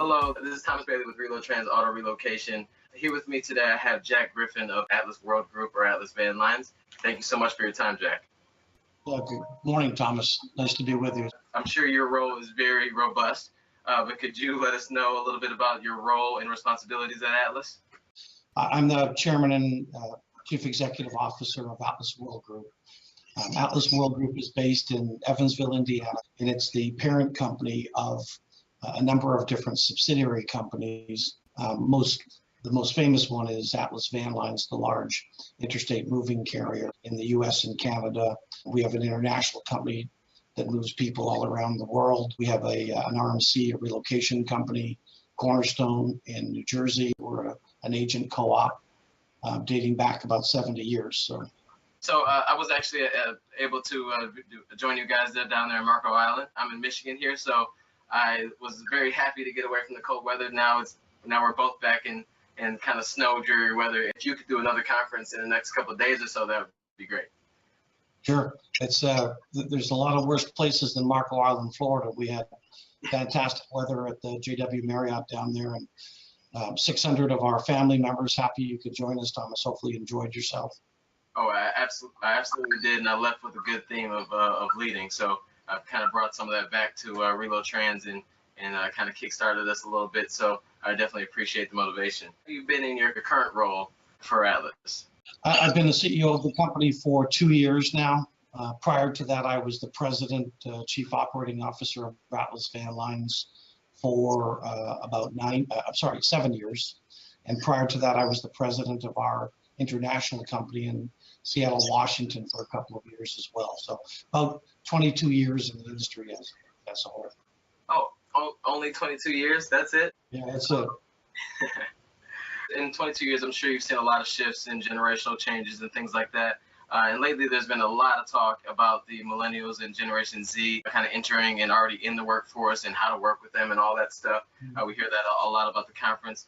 Hello, this is Thomas Bailey with Reload Trans Auto Relocation. Here with me today, I have Jack Griffin of Atlas World Group or Atlas Van Lines. Thank you so much for your time, Jack. Well, good morning, Thomas. Nice to be with you. I'm sure your role is very robust, but could you let us know a little bit about your role and responsibilities at Atlas? I'm the chairman and chief executive officer of Atlas World Group. Atlas World Group is based in Evansville, Indiana, and it's the parent company of a number of different subsidiary companies. The most famous one is Atlas Van Lines, the large interstate moving carrier in the US and Canada. We have an international company that moves people all around the world. We have an RMC, a relocation company, Cornerstone in New Jersey. We're an agent co-op dating back about 70 years. So I was actually able to join you guys down there in Marco Island. I'm in Michigan here, so I was very happy to get away from the cold weather. Now we're both back in kind of snow, dreary weather. If you could do another conference in the next couple of days or so, that would be great. Sure. It's there's a lot of worse places than Marco Island, Florida. We had fantastic weather at the JW Marriott down there, and 600 of our family members. Happy you could join us, Thomas. Hopefully you enjoyed yourself. Oh, I absolutely did, and I left with a good theme of leading. So I've kind of brought some of that back to Reload Trans and kind of kickstarted us a little bit. So I definitely appreciate the motivation. You've been in your current role for Atlas. I've been the CEO of the company for 2 years now. Prior to that, I was the president, chief operating officer of Atlas Van Lines for about 7 years. And prior to that, I was the president of our international company in Seattle, Washington for a couple of years as well. So about 22 years in the industry as a whole. Oh, only 22 years? That's it? Yeah, that's it. In 22 years, I'm sure you've seen a lot of shifts and generational changes and things like that. And lately, there's been a lot of talk about the millennials and Generation Z kind of entering and already in the workforce and how to work with them and all that stuff. We hear that a lot about the conference.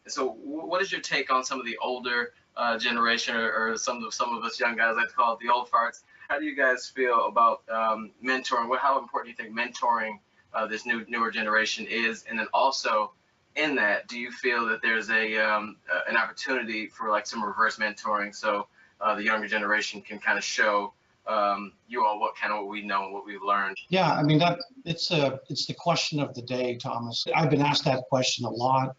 So what is your take on some of the older generation or some of us young guys like to call it the old farts? How do you guys feel about mentoring? How important do you think mentoring this newer generation is? And then also in that, do you feel that there's an opportunity for like some reverse mentoring so the younger generation can kind of show you all what we know and what we've learned? Yeah, I mean, it's the question of the day, Thomas. I've been asked that question a lot.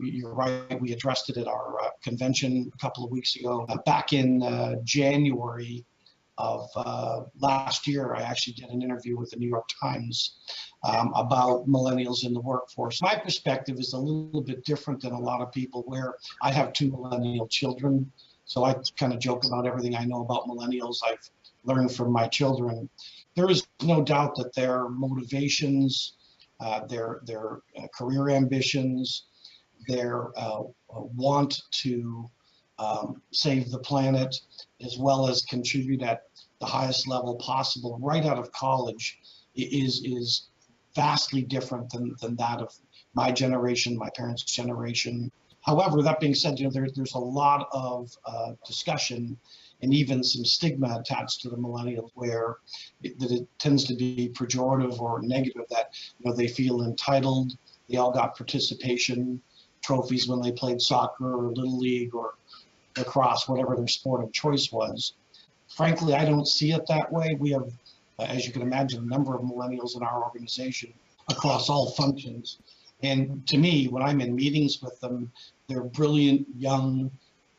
You're right, we addressed it at our convention a couple of weeks ago. Back in January of last year, I actually did an interview with the New York Times about millennials in the workforce. My perspective is a little bit different than a lot of people, where I have 2 millennial children. So I kind of joke about everything I know about millennials I've learned from my children. There is no doubt that their motivations, their career ambitions, their want to save the planet, as well as contribute at the highest level possible right out of college, is vastly different than that of my generation, my parents' generation. However, that being said, there's a lot of discussion and even some stigma attached to the millennials, where it tends to be pejorative or negative, that they feel entitled. They all got participation trophies when they played soccer or Little League or lacrosse, whatever their sport of choice was. Frankly, I don't see it that way. We have, as you can imagine, a number of millennials in our organization across all functions. And to me, when I'm in meetings with them, they're brilliant, young,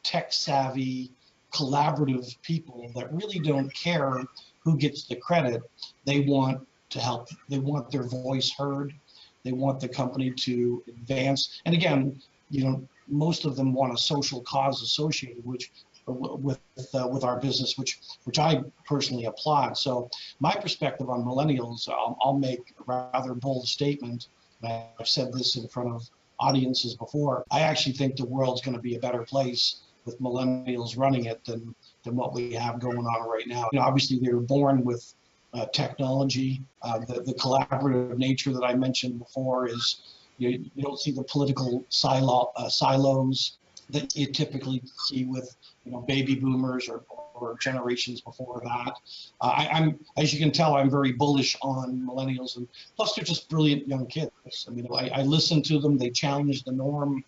tech-savvy, collaborative people that really don't care who gets the credit. They want to help. They want their voice heard. They want the company to advance. And again, most of them want a social cause associated with our business, which I personally applaud. So my perspective on millennials, I'll make a rather bold statement. I've said this in front of audiences before. I actually think the world's going to be a better place with millennials running it than what we have going on right now. Obviously, they were born with technology. The collaborative nature that I mentioned before is you don't see the political silos that you typically see with baby boomers or or generations before that. I'm, as you can tell, I'm very bullish on millennials, and plus they're just brilliant young kids. I mean, I listen to them. They challenge the norm.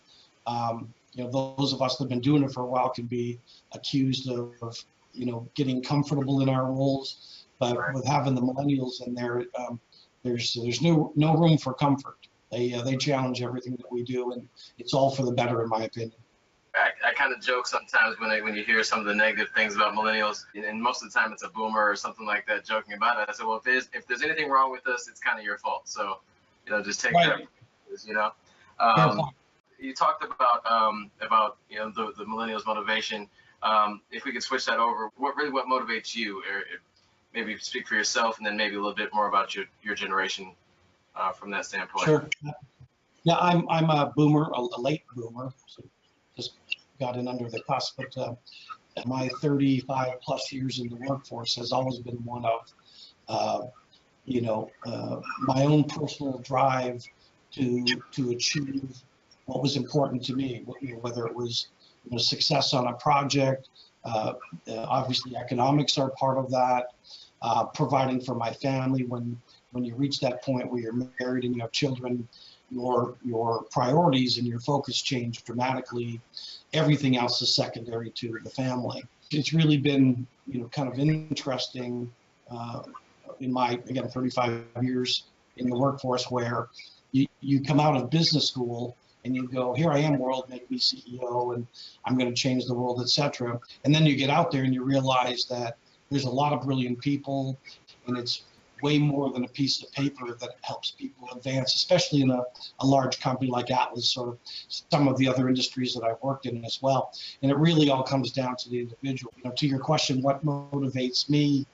Those of us that have been doing it for a while can be accused of getting comfortable in our roles, but with having the millennials in there, there's no room for comfort. They challenge everything that we do, and it's all for the better, in my opinion. I kind of joke sometimes when you hear some of the negative things about millennials, and most of the time it's a boomer or something like that joking about it. I say, well, if there's anything wrong with us, it's kind of your fault. So, just take care of it. You talked about the millennials' motivation. If we could switch that over, what motivates you, or maybe speak for yourself, and then maybe a little bit more about your generation from that standpoint. Sure. Yeah, I'm a boomer, a late boomer. So just got in under the cusp, but my 35 plus years in the workforce has always been one of, my own personal drive to achieve what was important to me, whether it was success on a project. Obviously, economics are part of that. Providing for my family when you reach that point where you're married and you have children, your priorities and your focus change dramatically. Everything else is secondary to the family. It's really been, kind of interesting in my, again, 35 years in the workforce, where you come out of business school and you go, here I am, world, make me CEO, and I'm going to change the world, etc. And then you get out there and you realize that there's a lot of brilliant people, and it's way more than a piece of paper that helps people advance, especially in a large company like Atlas or some of the other industries that I've worked in as well. And it really all comes down to the individual. To your question, what motivates me?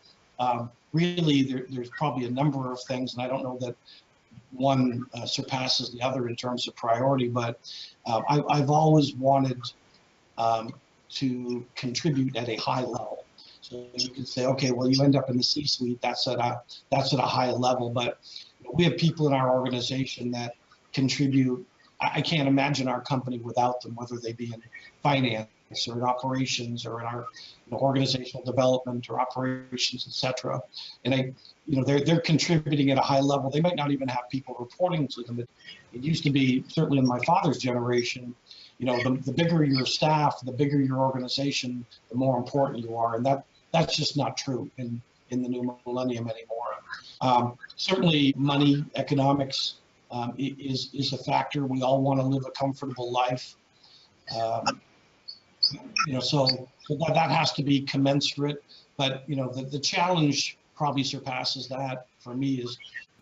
Really, there's probably a number of things, and I don't know that one surpasses the other in terms of priority, but I've always wanted to contribute at a high level. So you could say, okay, well, you end up in the C-suite, that's at a high level, but we have people in our organization that contribute. I can't imagine our company without them, whether they be in finance or in operations or in our organizational development or operations, etc. And they're contributing at a high level. They might not even have people reporting to them. It used to be, certainly in my father's generation, the bigger your staff, the bigger your organization, the more important you are. And that's just not true in the new millennium anymore. Certainly money, economics is a factor. We all want to live a comfortable life. So that has to be commensurate. But, the challenge probably surpasses that for me is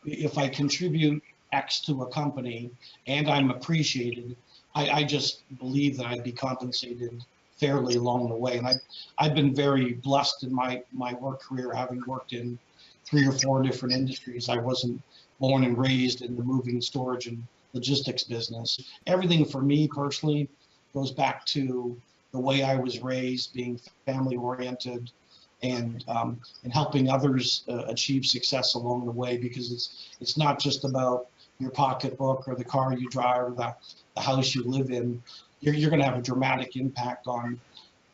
if I contribute X to a company and I'm appreciated, I just believe that I'd be compensated fairly along the way. And I've been very blessed in my work career, having worked in 3 or 4 different industries. I wasn't born and raised in the moving, storage, and logistics business. Everything for me personally goes back to the way I was raised, being family oriented, and helping others achieve success along the way, because it's not just about your pocketbook or the car you drive or the house you live in. You're going to have a dramatic impact on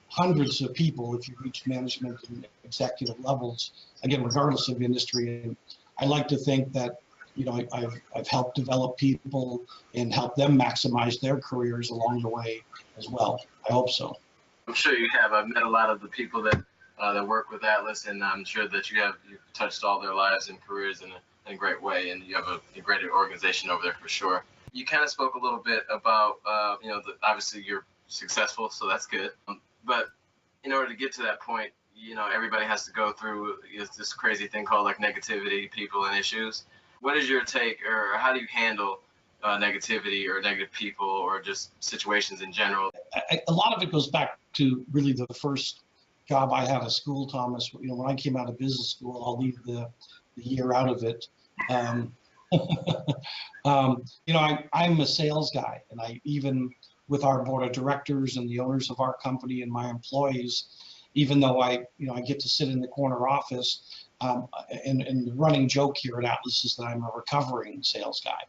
hundreds of people if you reach management and executive levels, again, regardless of industry. And I like to think that I've helped develop people and help them maximize their careers along the way as well. I hope so. I'm sure you have. I've met a lot of the people that work with Atlas, and I'm sure that you've touched all their lives and careers in a great way, and you have a great organization over there for sure. You kind of spoke a little bit about, obviously you're successful, so that's good. But in order to get to that point, everybody has to go through this crazy thing called like negativity, people, and issues. What is your take, or how do you handle negativity or negative people or just situations in general? A lot of it goes back to really the first job I had at school, Thomas. When I came out of business school, I'll leave the year out of it. I'm a sales guy, and even with our board of directors and the owners of our company and my employees, even though I get to sit in the corner office, and the running joke here at Atlas is that I'm a recovering sales guy.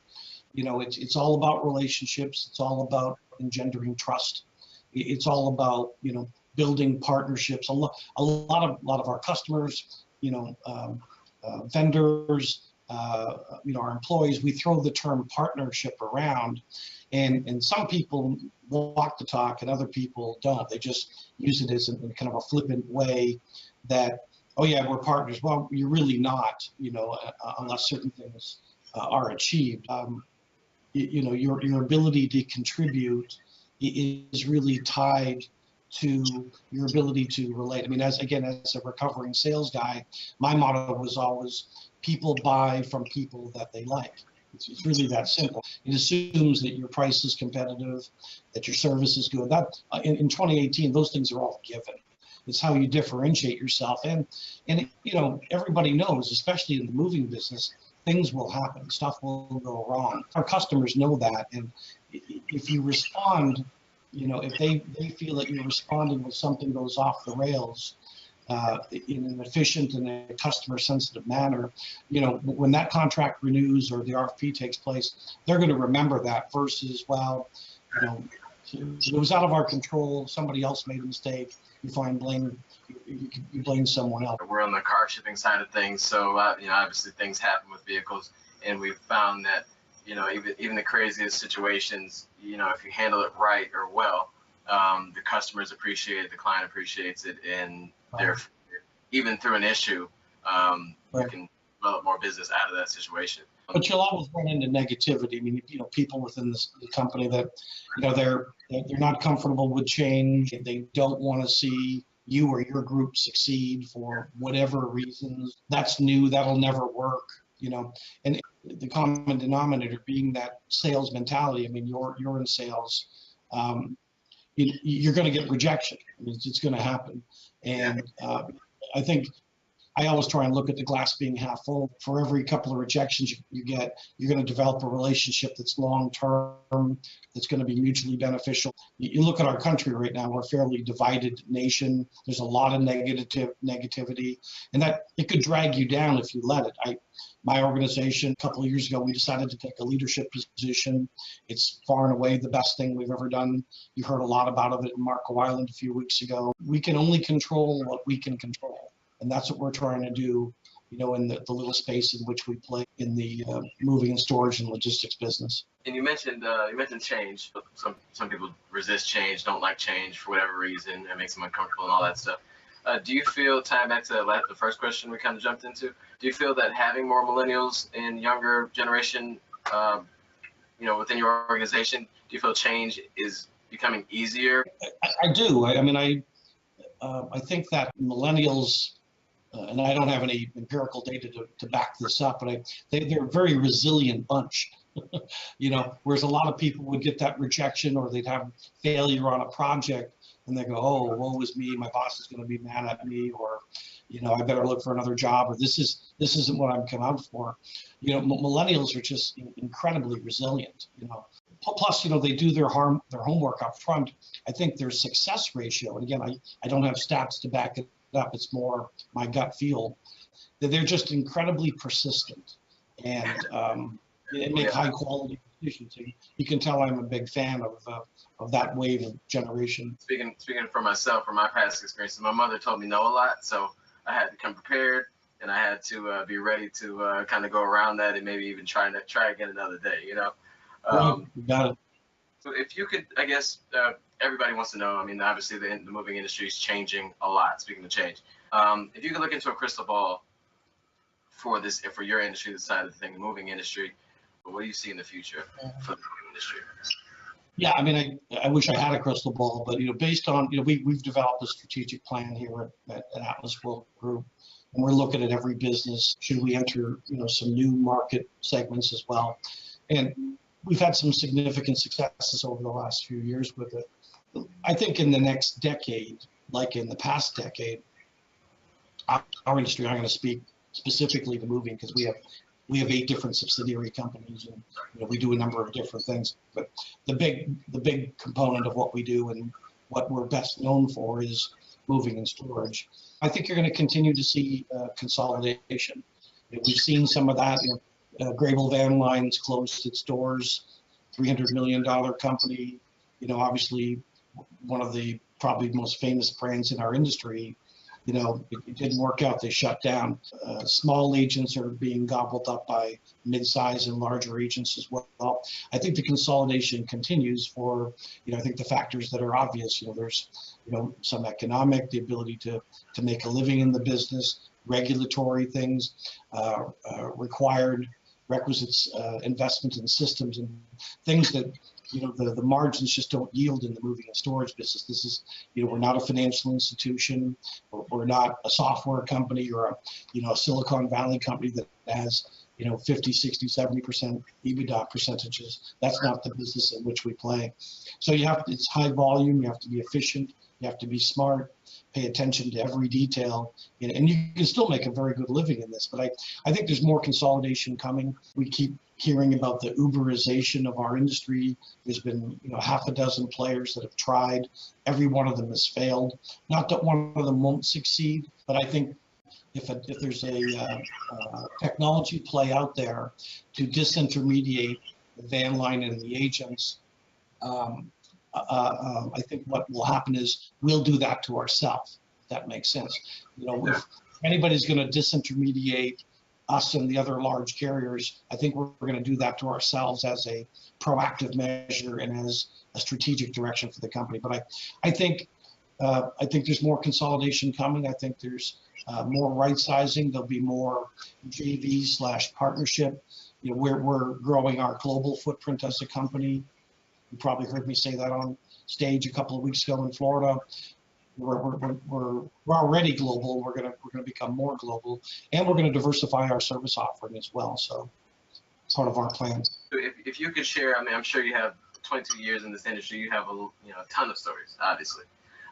It's all about relationships. It's all about engendering trust. It's all about, building partnerships. A lot of our customers, vendors, our employees, we throw the term partnership around, and some people walk the talk and other people don't. They just use it as in kind of a flippant way that, oh yeah, we're partners. Well, you're really not, unless certain things are achieved. Your ability to contribute is really tied to your ability to relate. I mean, as a recovering sales guy, my motto was always people buy from people that they like. It's really that simple. It assumes that your price is competitive, that your service is good. That in 2018, those things are all given. It's how you differentiate yourself, and everybody knows, especially in the moving business, things will happen. Stuff will go wrong. Our customers know that, and if you respond, if they feel that you're responding when something goes off the rails, in an efficient and a customer-sensitive manner, when that contract renews or the RFP takes place, they're going to remember that versus, well, it was out of our control. Somebody else made a mistake. You find blame. You blame someone else. We're on the car shipping side of things, so obviously things happen with vehicles, and we've found that even the craziest situations, if you handle it right or well, the customers appreciate it, the client appreciates it, and even through an issue, you can develop more business out of that situation. But you'll always run into negativity. I mean, people within the company that, they're not comfortable with change. They don't want to see you or your group succeed for whatever reasons. That's new. That'll never work. And the common denominator being that sales mentality. I mean, you're in sales. You're going to get rejection. I mean, it's going to happen. And I think I always try and look at the glass being half full. For every couple of rejections you get, you're going to develop a relationship that's long-term, that's going to be mutually beneficial. You look at our country right now, we're a fairly divided nation. There's a lot of negativity, and that it could drag you down if you let it. My organization, a couple of years ago, we decided to take a leadership position. It's far and away the best thing we've ever done. You heard a lot about it in Marco Island a few weeks ago. We can only control what we can control. And that's what we're trying to do, in the little space in which we play in the moving and storage and logistics business. And you mentioned change. Some people resist change, don't like change for whatever reason. It makes them uncomfortable and all that stuff. Do you feel, tying back to the first question we kind of jumped into, do you feel that having more millennials and younger generation, within your organization, do you feel change is becoming easier? I do. I think that millennials, and I don't have any empirical data to back this up, but they're a very resilient bunch. Whereas a lot of people would get that rejection, or they'd have failure on a project, and they go, oh, woe is me, my boss is going to be mad at me, or I better look for another job, or this isn't what I'm come out for. Millennials are just incredibly resilient. Plus, they do their homework up front. I think their success ratio, and again, I don't have stats to back it up, it's more my gut feel, that they're just incredibly persistent and make high quality decisions. You can tell I'm a big fan of that wave of generation. Speaking for myself, from my past experiences, my mother told me no a lot, so I had to come prepared, and I had to be ready to kind of go around that and maybe even try again another day. You got it. So if you could, I guess everybody wants to know. I mean, obviously the moving industry is changing a lot. Speaking of change, if you could look into a crystal ball for your industry, the side of the thing, the moving industry, what do you see in the future for the moving industry? Yeah, I wish I had a crystal ball, but based on we've developed a strategic plan here at Atlas World Group, and we're looking at every business. Should we enter some new market segments as well? And we've had some significant successes over the last few years with it. I think in the next decade, like in the past decade, our industry, I'm going to speak specifically to moving because we have 8 different subsidiary companies, and we do a number of different things. But the big component of what we do and what we're best known for is moving and storage. I think you're going to continue to see consolidation. We've seen some of that. Grable Van Lines closed its doors, $300 million company. Obviously one of the probably most famous brands in our industry, it didn't work out. They shut down. Small agents are being gobbled up by mid-size and larger agents as well. I think the consolidation continues for, I think the factors that are obvious. There's, some economic, the ability to make a living in the business, regulatory things, required requisites, investment in systems and things that, the margins just don't yield in the moving and storage business. This is, we're not a financial institution, we're not a software company or a Silicon Valley company that has, 50, 60, 70% EBITDA percentages. That's not the business in which we play. So it's high volume, you have to be efficient, you have to be smart, pay attention to every detail, and you can still make a very good living in this. But I think there's more consolidation coming. We keep hearing about the Uberization of our industry. There's been half a dozen players that have tried. Every one of them has failed. Not that one of them won't succeed, but I think if there's a technology play out there to disintermediate the van line and the agents, I think what will happen is we'll do that to ourselves, if that makes sense. If anybody's going to disintermediate us and the other large carriers, I think we're going to do that to ourselves as a proactive measure and as a strategic direction for the company. But I think there's more consolidation coming. I think there's more right sizing. There'll be more JV/partnership. We're growing our global footprint as a company. You probably heard me say that on stage a couple of weeks ago in Florida. We're already global. We're gonna become more global, and we're gonna diversify our service offering as well. So it's part of our plan. If you could share, I'm sure you have 22 years in this industry. You have a ton of stories, obviously.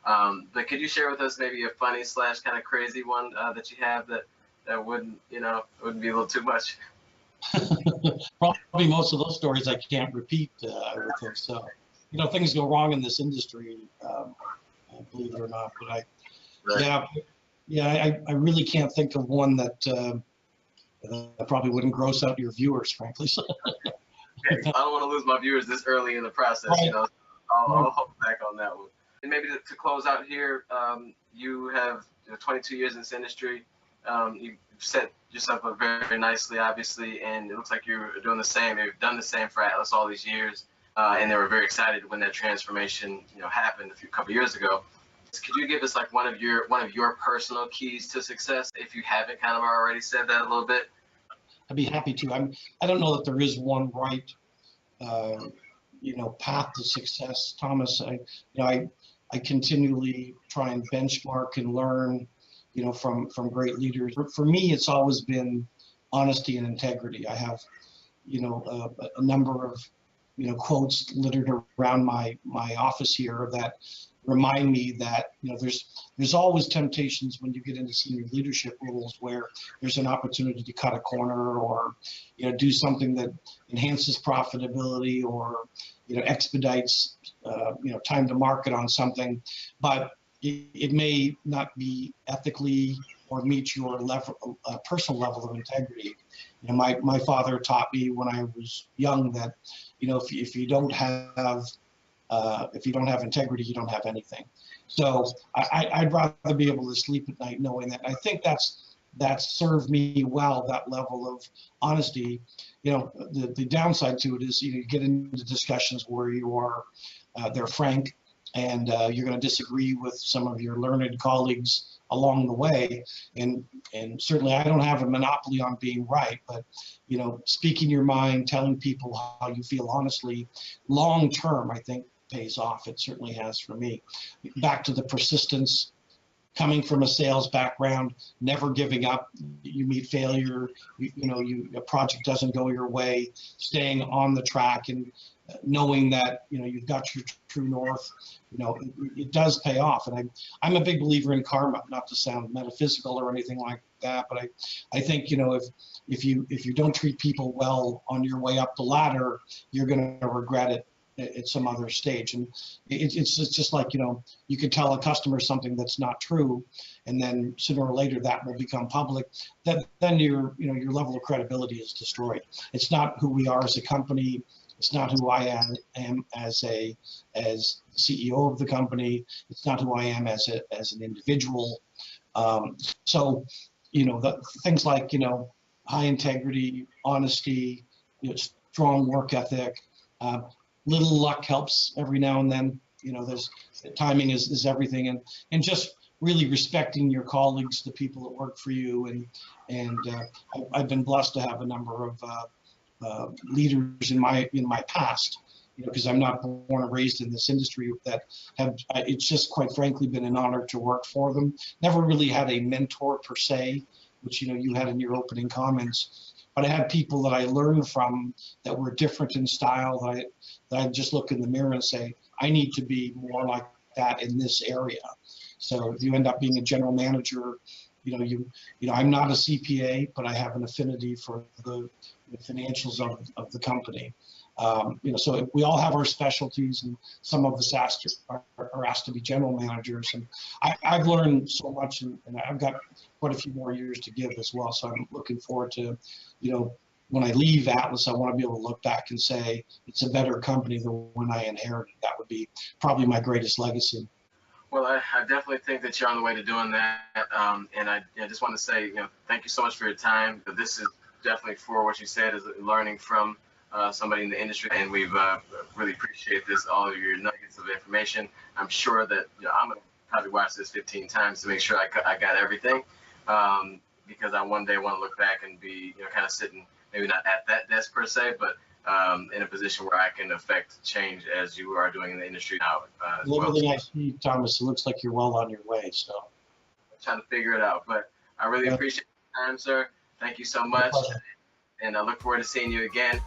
But could you share with us maybe a funny / kind of crazy one that you have that wouldn't be a little too much? Probably most of those stories I can't repeat. I would think so. Things go wrong in this industry, believe it or not. But I really can't think of one that probably wouldn't gross out your viewers, frankly. So. Okay. I don't want to lose my viewers this early in the process. Right. I'll hold back on that one. And maybe to close out here, you have 22 years in this industry. You've set yourself up very, very nicely, obviously, and it looks like you're doing the same. You've done the same for Atlas all these years, and they were very excited when that transformation, happened a couple years ago. Could you give us one of your personal keys to success, if you haven't kind of already said that a little bit? I'd be happy to. I don't know that there is one right, path to success, Thomas. I continually try and benchmark and learn, from great leaders. For me, it's always been honesty and integrity. I have, a number of, quotes littered around my office here that remind me that, there's always temptations when you get into senior leadership roles where there's an opportunity to cut a corner or, do something that enhances profitability or, expedites, time to market on something, but it may not be ethically or meet your level, personal level of integrity. My father taught me when I was young that, if you don't have integrity, you don't have anything. So I'd rather be able to sleep at night knowing that. I think that's served me well, that level of honesty. The downside to it is, you get into discussions where you are, they're frank, and you're going to disagree with some of your learned colleagues along the way. And certainly I don't have a monopoly on being right, but, speaking your mind, telling people how you feel honestly, long term, I think pays off. It certainly has for me. Back to the persistence, coming from a sales background, never giving up. You meet failure, a project doesn't go your way, staying on the track and knowing that, you've got your true north, it does pay off. And I'm a big believer in karma, not to sound metaphysical or anything like that, but I think, if you don't treat people well on your way up the ladder, you're going to regret it at some other stage. And it's just like, you could tell a customer something that's not true, and then sooner or later that will become public. Then your level of credibility is destroyed. It's not who we are as a company. It's not who I am as CEO of the company. It's not who I am as an individual. So, the things like, high integrity, honesty, strong work ethic, little luck helps every now and then. There's timing is everything, and just really respecting your colleagues, the people that work for you, and I've been blessed to have a number of leaders in my past, because I'm not born and raised in this industry, that have, it's just quite frankly been an honor to work for them. Never really had a mentor per se, which you had in your opening comments, but I had people that I learned from that were different in style, that I just look in the mirror and say, I need to be more like that in this area. So you end up being a general manager. I'm not a CPA, but I have an affinity for the financials of the company. So we all have our specialties, and some of us are asked to be general managers. And I've learned so much, and I've got quite a few more years to give as well. So I'm looking forward to, when I leave Atlas, I want to be able to look back and say it's a better company than when I inherited. That would be probably my greatest legacy. Well, I definitely think that you're on the way to doing that. And I just want to say, thank you so much for your time. This is definitely, for what you said, is learning from somebody in the industry, and we've really appreciate this, all of your nuggets of information. I'm sure that I'm going to probably watch this 15 times to make sure I got everything, because I one day want to look back and be kind of sitting, maybe not at that desk per se, but in a position where I can affect change as you are doing in the industry now. Everything I see, Thomas, it looks like you're well on your way. So I'm trying to figure it out, but I really appreciate your time, sir. Thank you so much, and I look forward to seeing you again.